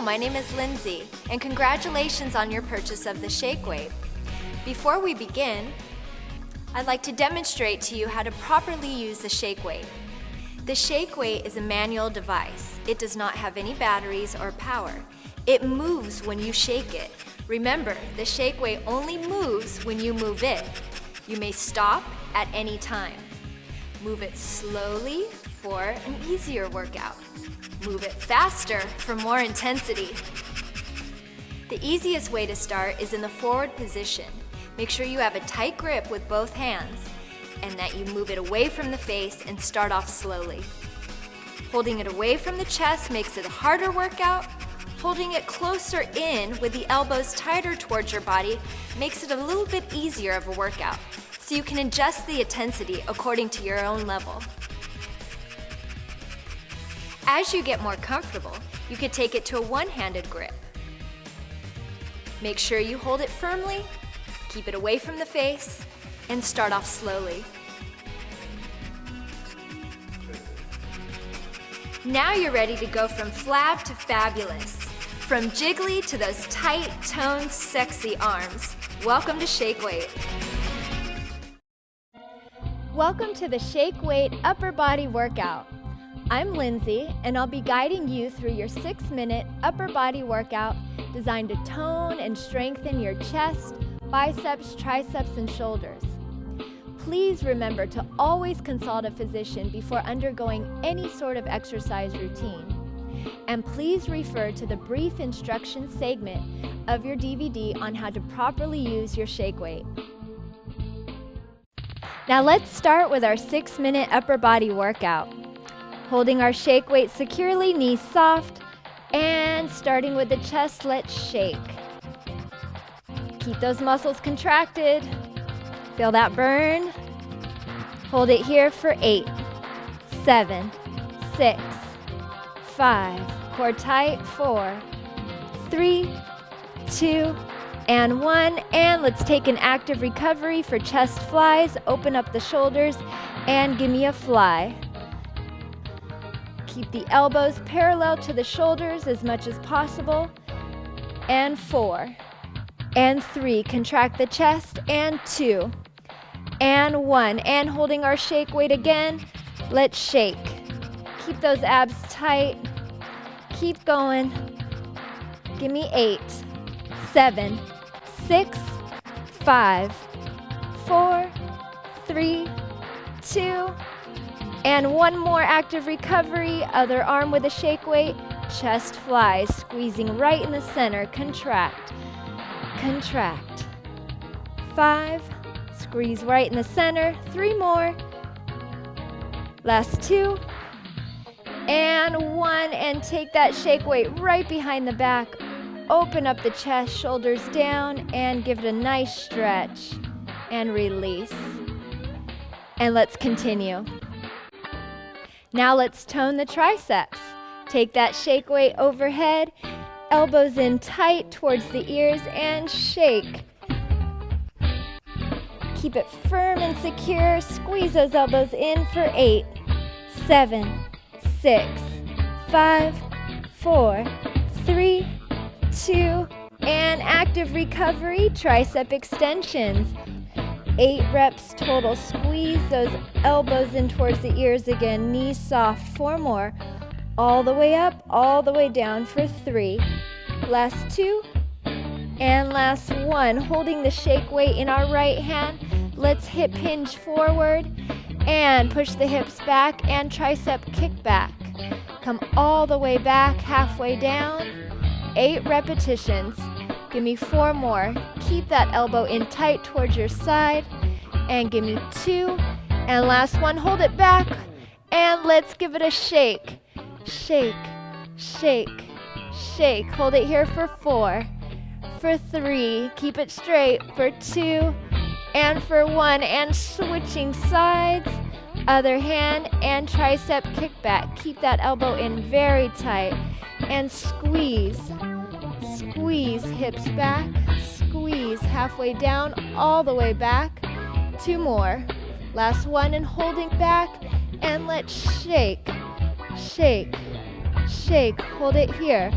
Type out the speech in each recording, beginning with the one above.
my name is Lindsay, and congratulations on your purchase of the Shake Weight. Before we begin, I'd like to demonstrate to you how to properly use the Shake Weight. The Shake Weight is a manual device. It does not have any batteries or power. It moves when you shake it. Remember, the Shake Weight only moves when you move it. You may stop at any time. Move it slowly for an easier workout. Move it faster for more intensity. The easiest way to start is in the forward position. Make sure you have a tight grip with both hands and that you move it away from the face and start off slowly. Holding it away from the chest makes it a harder workout. Holding it closer in with the elbows tighter towards your body makes it a little bit easier of a workout, so you can adjust the intensity according to your own level. As you get more comfortable, you could take it to a one-handed grip. Make sure you hold it firmly, keep it away from the face, and start off slowly. Now you're ready to go from flab to fabulous, from jiggly to those tight, toned, sexy arms. Welcome to Shake Weight. Welcome to the Shake Weight upper body workout. I'm Lindsay, and I'll be guiding you through your 6-minute upper body workout designed to tone and strengthen your chest, biceps, triceps, and shoulders. Please remember to always consult a physician before undergoing any sort of exercise routine. And please refer to the brief instruction segment of your DVD on how to properly use your Shake Weight. Now let's start with our 6-minute upper body workout. Holding our Shake Weight securely, knees soft, and starting with the chest, let's shake. Keep those muscles contracted. Feel that burn. Hold it here for 8, 7, 6, 5, core tight, 4, 3, 2, and 1. And let's take an active recovery for chest flies. Open up the shoulders and give me a fly. Keep the elbows parallel to the shoulders as much as possible. And 4, and 3, contract the chest, and 2, and 1, and holding our Shake Weight again, let's shake. Keep those abs tight, keep going. Give me 8, 7, 6, 5, 4, 3, 2, and one more active recovery, other arm with a Shake Weight, chest flies, squeezing right in the center, contract, contract. 5, squeeze right in the center, 3 more, last 2, and 1, and take that Shake Weight right behind the back, open up the chest, shoulders down, and give it a nice stretch, and release. And let's continue. Now let's tone the triceps. Take that Shake Weight overhead, elbows in tight towards the ears, and shake. Keep it firm and secure. Squeeze those elbows in for 8, 7, 6, 5, 4, 3, 2, and active recovery, tricep extensions. 8 reps total. Squeeze those elbows in towards the ears again. Knees soft. 4 more. All the way up, all the way down for 3. Last 2. And last 1. Holding the Shake Weight in our right hand. Let's hip hinge forward and push the hips back and tricep kick back. Come all the way back, halfway down. 8 repetitions. Give me 4 more. Keep that elbow in tight towards your side. And give me 2. And last 1, hold it back. And let's give it a shake. Shake, shake, shake. Hold it here for 4, for 3. Keep it straight for 2, and for 1. And switching sides. Other hand and tricep kickback. Keep that elbow in very tight. And squeeze. Squeeze, hips back, squeeze, halfway down, all the way back. 2 more. Last 1, and holding back, and let's shake, shake, shake. Hold it here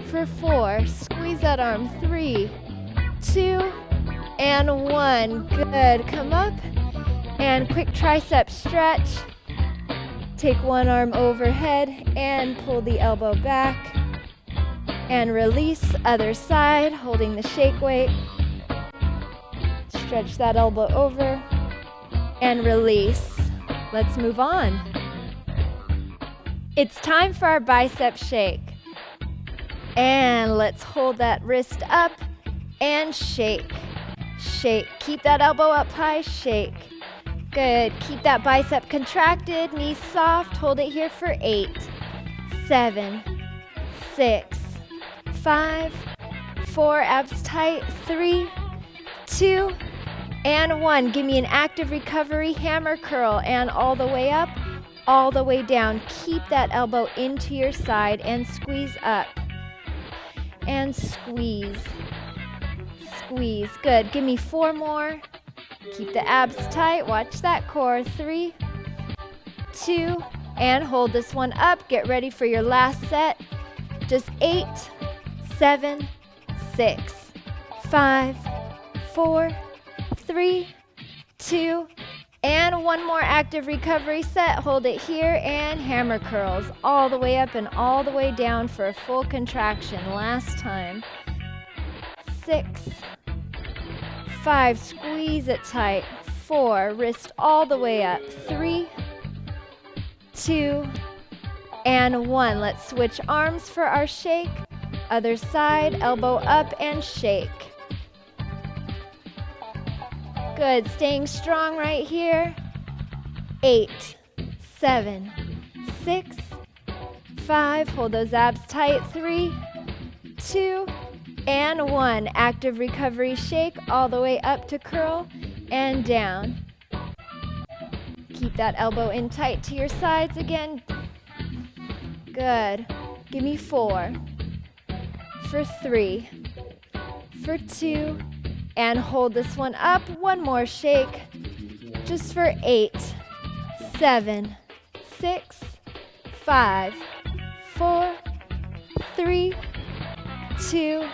for 4. Squeeze that arm. 3, 2, and 1. Good. Come up and quick tricep stretch. Take one arm overhead and pull the elbow back. And release, other side, holding the shake weight. Stretch that elbow over and release. Let's move on. It's time for our bicep shake. And let's hold that wrist up and shake. Shake. Keep that elbow up high, shake. Good. Keep that bicep contracted, knees soft. Hold it here for 8, 7, 6, 5, 4, abs tight, 3, 2, and 1. Give me an active recovery, hammer curl, and all the way up, all the way down. Keep that elbow into your side and squeeze up. And squeeze. Squeeze. Good. Give me 4 more. Keep the abs tight. Watch that core. 3, 2, and hold this one up. Get ready for your last set. Just 8, 7, 6, 5, 4, 3, 2, and 1 more active recovery set. Hold it here and hammer curls all the way up and all the way down for a full contraction. Last time. 6, 5, squeeze it tight. 4, wrist all the way up. 3, 2, and 1. Let's switch arms for our shake. Other side, elbow up and shake. Good, staying strong right here. 8, 7, 6, 5, hold those abs tight. 3, 2, and 1. Active recovery shake all the way up to curl and down. Keep that elbow in tight to your sides again. Good. Give me 4, for 3, for 2, and hold this one up. 1 more shake, just for 8, 7, 6, 5, 4, 3, 2,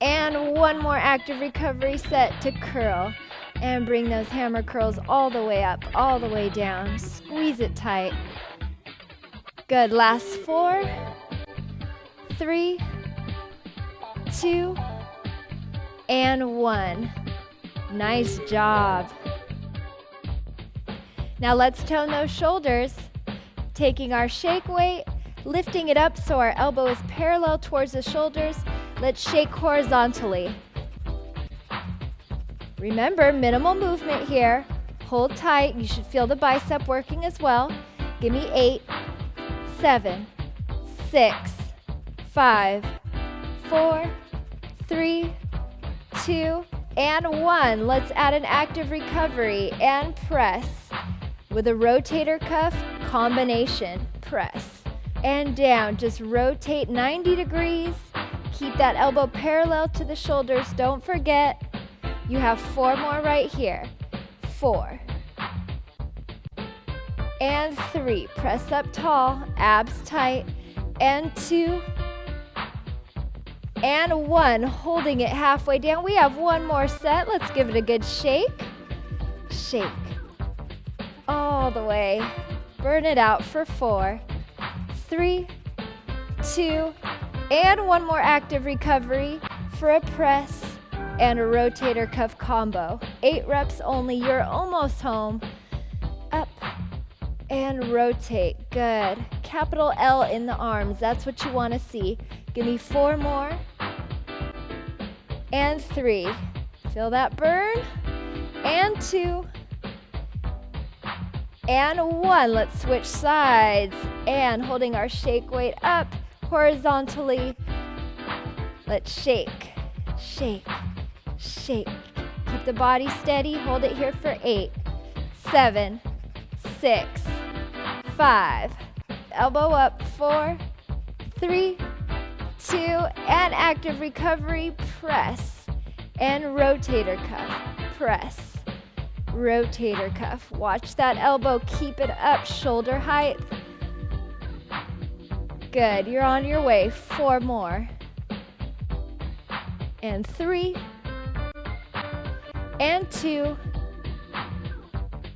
and 1 more active recovery set to curl. And bring those hammer curls all the way up, all the way down. Squeeze it tight. Good. Last 4, 3, 2, and 1. Nice job. Now let's tone those shoulders. Taking our shake weight, lifting it up so our elbow is parallel towards the shoulders. Let's shake horizontally. Remember, minimal movement here. Hold tight. You should feel the bicep working as well. Give me 8, 7, 6, 5, 4, 3, 2, and 1. Let's add an active recovery and press with a rotator cuff combination. Press and down. Just rotate 90 degrees. Keep that elbow parallel to the shoulders. Don't forget, you have 4 more right here. 4 and 3. Press up tall, abs tight, and 2 and 1. Holding it halfway down. We have 1 more set. Let's give it a good shake. Shake all the way. Burn it out for 4, 3, 2, and 1 more active recovery for a press and a rotator cuff combo. 8 reps only. You're almost home. Up and rotate. Good. Capital L in the arms. That's what you want to see. Give me 4 more. And 3. Feel that burn. And 2. And 1. Let's switch sides. And holding our shake weight up horizontally. Let's shake. Shake. Shake. Keep the body steady. Hold it here for 8, 7, 6, 5. Elbow up. 4, 3, 2, and active recovery. Press and rotator cuff. Press. Rotator cuff. Watch that elbow. Keep it up. Shoulder height. Good. You're on your way. 4 more. and 3, and 2,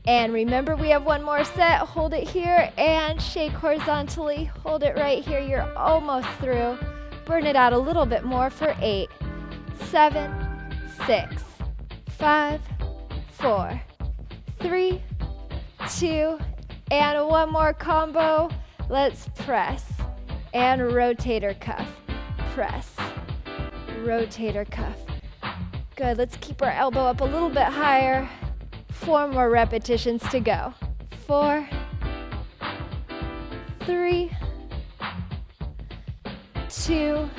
and remember we have one more set. Hold it here and shake horizontally. Hold it right here. You're almost through. Burn it out a little bit more for 8, 7, 6, 5, 4, 3, 2, and one more combo. Let's press and rotator cuff. Press, rotator cuff. Good, let's keep our elbow up a little bit higher. 4 more repetitions to go. 4, 3, 2,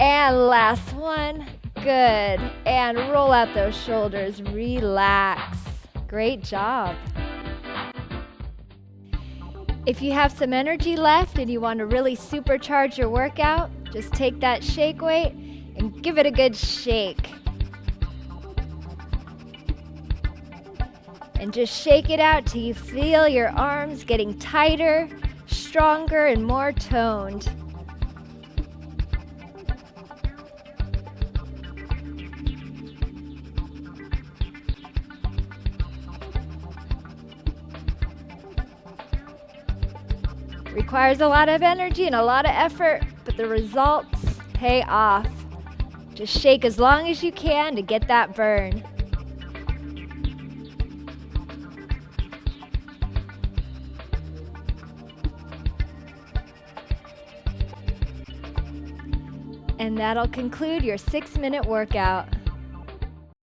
and last one. Good, and roll out those shoulders, relax. Great job. If you have some energy left and you want to really supercharge your workout, just take that shake weight and give it a good shake. And just shake it out till you feel your arms getting tighter, stronger, and more toned. Requires a lot of energy and a lot of effort, but the results pay off. Just shake as long as you can to get that burn. And that'll conclude your 6-minute workout.